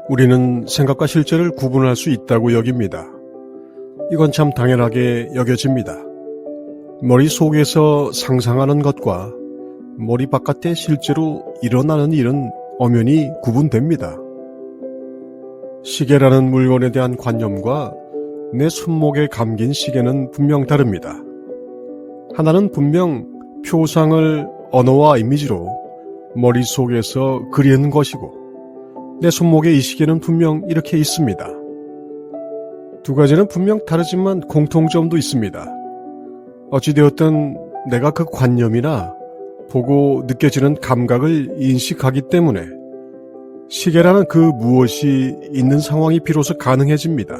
우리는 생각과 실제를 구분할 수 있다고 여깁니다. 이건 참 당연하게 여겨집니다. 머릿속에서 상상하는 것과 머리 바깥에 실제로 일어나는 일은 엄연히 구분됩니다. 시계라는 물건에 대한 관념과 내 손목에 감긴 시계는 분명 다릅니다. 하나는 분명 표상을 언어와 이미지로 머릿속에서 그리는 것이고, 내 손목에 이 시계는 분명 이렇게 있습니다. 두 가지는 분명 다르지만 공통점도 있습니다. 어찌되었든 내가 그 관념이나 보고 느껴지는 감각을 인식하기 때문에 시계라는 그 무엇이 있는 상황이 비로소 가능해집니다.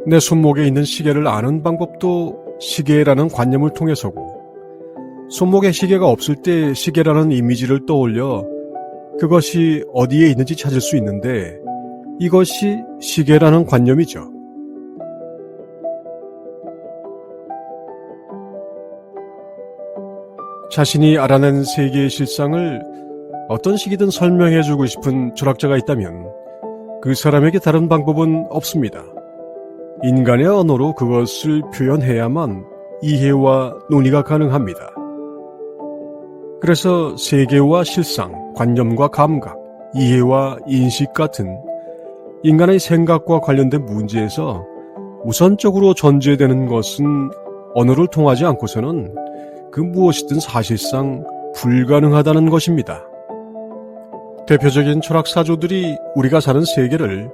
내 손목에 있는 시계를 아는 방법도 시계라는 관념을 통해서고, 손목에 시계가 없을 때 시계라는 이미지를 떠올려 그것이 어디에 있는지 찾을 수 있는데, 이것이 시계라는 관념이죠. 자신이 알아낸 세계의 실상을 어떤 식이든 설명해주고 싶은 철학자가 있다면 그 사람에게 다른 방법은 없습니다. 인간의 언어로 그것을 표현해야만 이해와 논의가 가능합니다. 그래서 세계와 실상, 관념과 감각, 이해와 인식 같은 인간의 생각과 관련된 문제에서 우선적으로 전제되는 것은 언어를 통하지 않고서는 그 무엇이든 사실상 불가능하다는 것입니다. 대표적인 철학사조들이 우리가 사는 세계를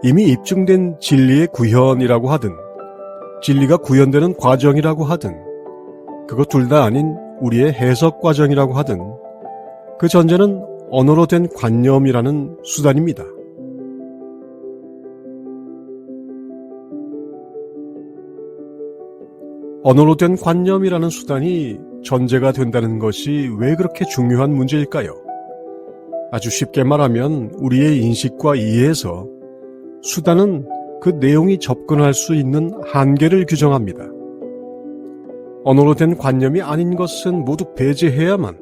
이미 입증된 진리의 구현이라고 하든, 진리가 구현되는 과정이라고 하든, 그것 둘 다 아닌 우리의 해석 과정이라고 하든, 그 전제는 언어로 된 관념이라는 수단입니다. 언어로 된 관념이라는 수단이 전제가 된다는 것이 왜 그렇게 중요한 문제일까요? 아주 쉽게 말하면 우리의 인식과 이해에서 수단은 그 내용이 접근할 수 있는 한계를 규정합니다. 언어로 된 관념이 아닌 것은 모두 배제해야만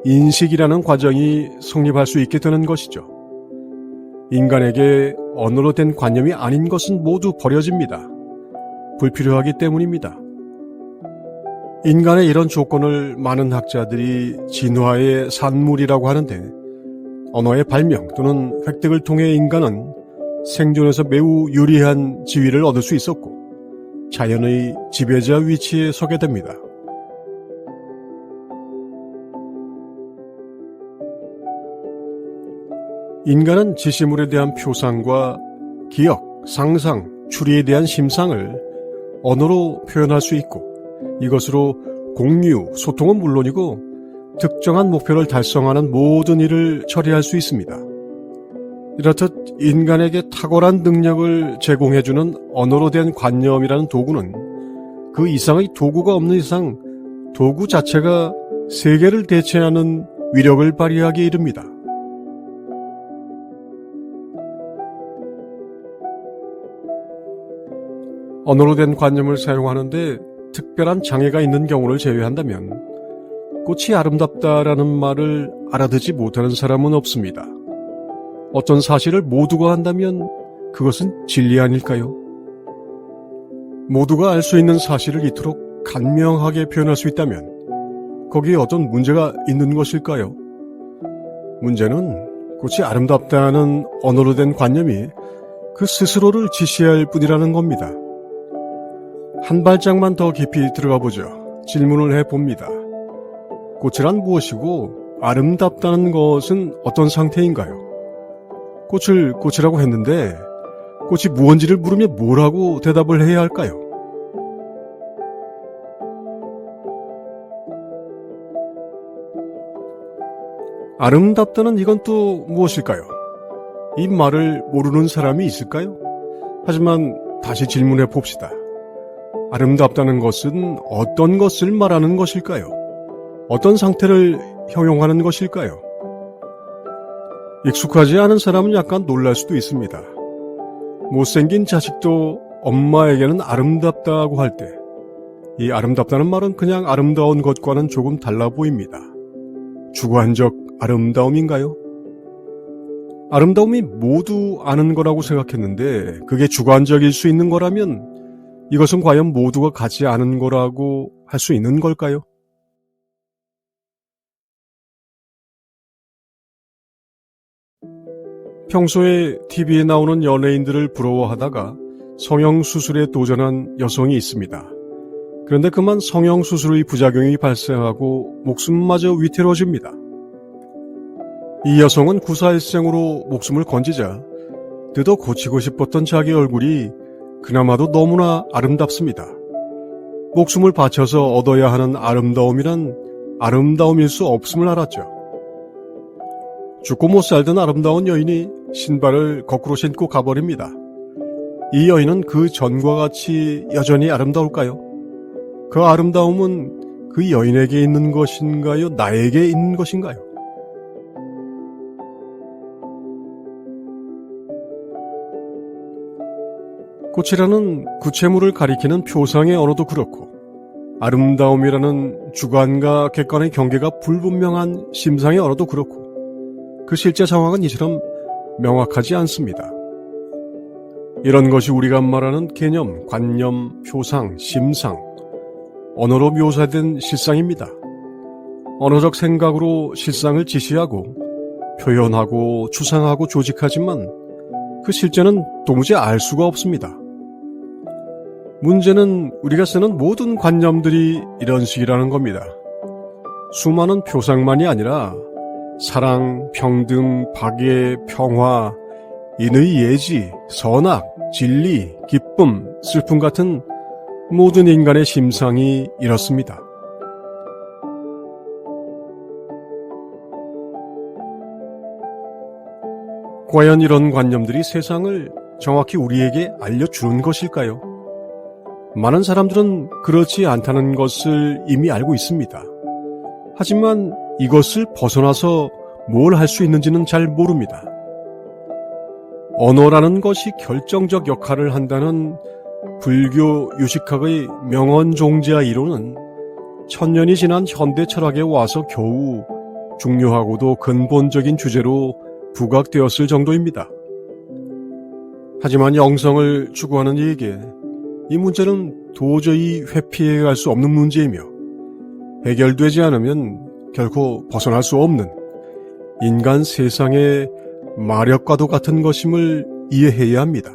인식이라는 과정이 성립할 수 있게 되는 것이죠. 인간에게 언어로 된 관념이 아닌 것은 모두 버려집니다. 불필요하기 때문입니다. 인간의 이런 조건을 많은 학자들이 진화의 산물이라고 하는데, 언어의 발명 또는 획득을 통해 인간은 생존에서 매우 유리한 지위를 얻을 수 있었고, 자연의 지배자 위치에 서게 됩니다. 인간은 지시물에 대한 표상과 기억, 상상, 추리에 대한 심상을 언어로 표현할 수 있고, 이것으로 공유, 소통은 물론이고 특정한 목표를 달성하는 모든 일을 처리할 수 있습니다. 이렇듯 인간에게 탁월한 능력을 제공해주는 언어로 된 관념이라는 도구는 그 이상의 도구가 없는 이상 도구 자체가 세계를 대체하는 위력을 발휘하기에 이릅니다. 언어로 된 관념을 사용하는데 특별한 장애가 있는 경우를 제외한다면 꽃이 아름답다라는 말을 알아듣지 못하는 사람은 없습니다. 어떤 사실을 모두가 한다면 그것은 진리 아닐까요? 모두가 알 수 있는 사실을 이토록 간명하게 표현할 수 있다면 거기에 어떤 문제가 있는 것일까요? 문제는 꽃이 아름답다는 언어로 된 관념이 그 스스로를 지시할 뿐이라는 겁니다. 한 발짝만 더 깊이 들어가 보죠. 질문을 해봅니다. 꽃이란 무엇이고 아름답다는 것은 어떤 상태인가요? 꽃을 꽃이라고 했는데 꽃이 무언지를 물으면 뭐라고 대답을 해야 할까요? 아름답다는 이건 또 무엇일까요? 이 말을 모르는 사람이 있을까요? 하지만 다시 질문해 봅시다. 아름답다는 것은 어떤 것을 말하는 것일까요? 어떤 상태를 형용하는 것일까요? 익숙하지 않은 사람은 약간 놀랄 수도 있습니다. 못생긴 자식도 엄마에게는 아름답다고 할 때, 이 아름답다는 말은 그냥 아름다운 것과는 조금 달라 보입니다. 주관적 아름다움인가요? 아름다움이 모두 아는 거라고 생각했는데 그게 주관적일 수 있는 거라면 이것은 과연 모두가 같이 아는 거라고 할 수 있는 걸까요? 평소에 TV에 나오는 연예인들을 부러워하다가 성형수술에 도전한 여성이 있습니다. 그런데 그만 성형수술의 부작용이 발생하고 목숨마저 위태로워집니다. 이 여성은 구사일생으로 목숨을 건지자 뜯어 고치고 싶었던 자기 얼굴이 그나마도 너무나 아름답습니다. 목숨을 바쳐서 얻어야 하는 아름다움이란 아름다움일 수 없음을 알았죠. 죽고 못 살던 아름다운 여인이 신발을 거꾸로 신고 가버립니다. 이 여인은 그 전과 같이 여전히 아름다울까요? 그 아름다움은 그 여인에게 있는 것인가요? 나에게 있는 것인가요? 꽃이라는 구체물을 가리키는 표상의 언어도 그렇고 아름다움이라는 주관과 객관의 경계가 불분명한 심상의 언어도 그렇고 그 실제 상황은 이처럼 명확하지 않습니다. 이런 것이 우리가 말하는 개념, 관념, 표상, 심상, 언어로 묘사된 실상입니다. 언어적 생각으로 실상을 지시하고 표현하고 추상하고 조직하지만 그 실제는 도무지 알 수가 없습니다. 문제는 우리가 쓰는 모든 관념들이 이런 식이라는 겁니다. 수많은 표상만이 아니라 사랑, 평등, 박애, 평화, 인의 예지, 선악, 진리, 기쁨, 슬픔 같은 모든 인간의 심상이 이렇습니다. 과연 이런 관념들이 세상을 정확히 우리에게 알려주는 것일까요? 많은 사람들은 그렇지 않다는 것을 이미 알고 있습니다. 하지만 이것을 벗어나서 뭘 할 수 있는지는 잘 모릅니다. 언어라는 것이 결정적 역할을 한다는 불교 유식학의 명언종지아 이론은 천년이 지난 현대 철학에 와서 겨우 중요하고도 근본적인 주제로 부각되었을 정도입니다. 하지만 영성을 추구하는 이에게 이 문제는 도저히 회피해갈 수 없는 문제이며 해결되지 않으면 결코 벗어날 수 없는 인간 세상의 마력과도 같은 것임을 이해해야 합니다.